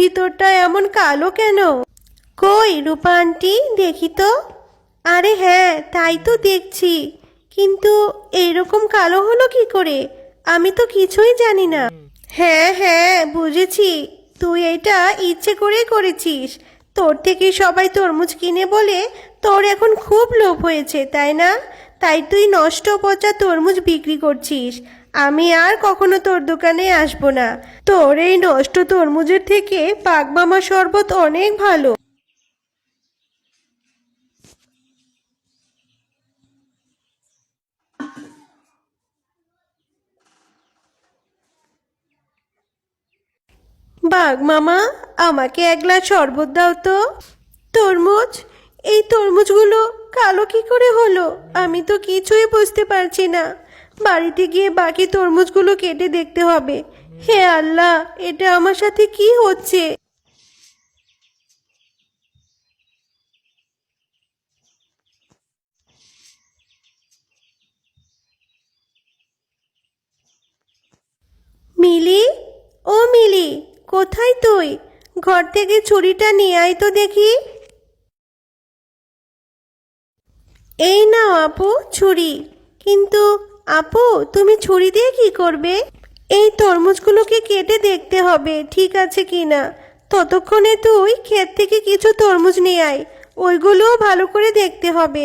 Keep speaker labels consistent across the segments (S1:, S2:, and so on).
S1: ভিতরটা এমন কালো কেন? কই রূপা আন্টি, দেখি তো। আরে হ্যাঁ, তাই তো দেখছি, কিন্তু এইরকম কালো হলো কি করে? আমি তো কিছুই জানি না। হ্যাঁ হ্যাঁ, বুঝেছি, তুই এটা ইচ্ছে করেই করেছিস। তোর থেকে সবাই তরমুজ কিনে বলে তোর এখন খুব লোভ হয়েছে, তাই না? তাই তুই নষ্ট পচা তরমুজ বিক্রি করছিস। আমি আর কখনো তোর দোকানে আসবো না। তোর এই নষ্ট তরমুজের থেকে পাকমামা শরবত অনেক ভালো। বাঘ মামা, আমাকে এক গ্লাস শরবত দাও তো। তরমুজ? এই তরমুজগুলো কালো কি করে হলো? আমি তো কিছুই বুঝতে পারছি না। বাড়িতে গিয়ে বাকি তরমুজগুলো কেটে দেখতে হবে। হে আল্লাহ, এটা আমার সাথে কি হচ্ছে? মিলি, ও মিলি, কোথায় তুই? ঘর থেকে ছুরিটা নিয়ে আয় তো দেখি। এই নাও আপু, ছুরি। কিন্তু আপু, তুমি ছুরি দিয়ে কি করবে? এই তরমুজগুলোকে কেটে দেখতে হবে ঠিক আছে কিনা। ততক্ষণে তুই ক্ষেত থেকে কিছু তরমুজ নিয়ে আয়, ওইগুলোও ভালো করে দেখতে হবে।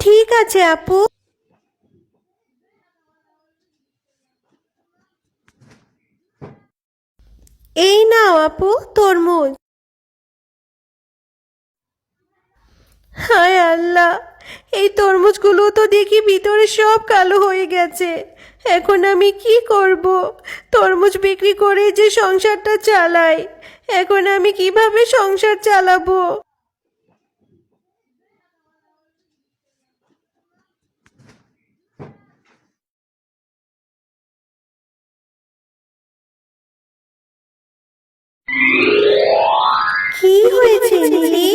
S1: ঠিক আছে আপু। এই নাও আপু, তরমুজ। হায় আল্লাহ, এই তরমুজগুলো তো দেখি ভিতরে সব কালো হয়ে গেছে। এখন আমি কি করব? তরমুজ বিক্রি করে যে সংসারটা চালাই, এখন আমি কিভাবে সংসার চালাবো? কি হয়েছে লিলি?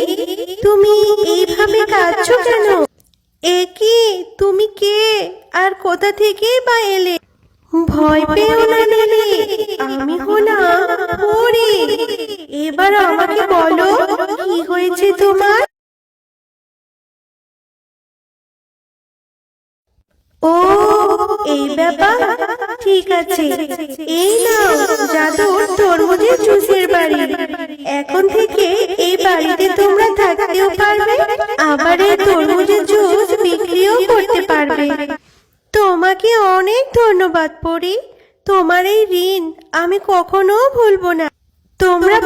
S1: তুমি এইভাবে কাঁদছো কেন? এ কি, তুমি কে? আর কোথা থেকেই বা এলে? ভয় পেও না লিলি, আমি হলাম পরী। এবার আমাকে বলো, কি হয়েছে তোমার? ও, এই ব্যাপার। ঠিক আছে, এই নাও জাদুর তরমুজের জুসের বাড়ি। এখন থেকে এই বাড়িতে তোমরা থাকতেও পারবে, আবার এই তরমুজের জুস বিক্রিও করতে পারবে। তোমাকে অনেক ধন্যবাদ পরি। তোমার এই ঋণ আমি কখনো ভুলবো না। তোমরা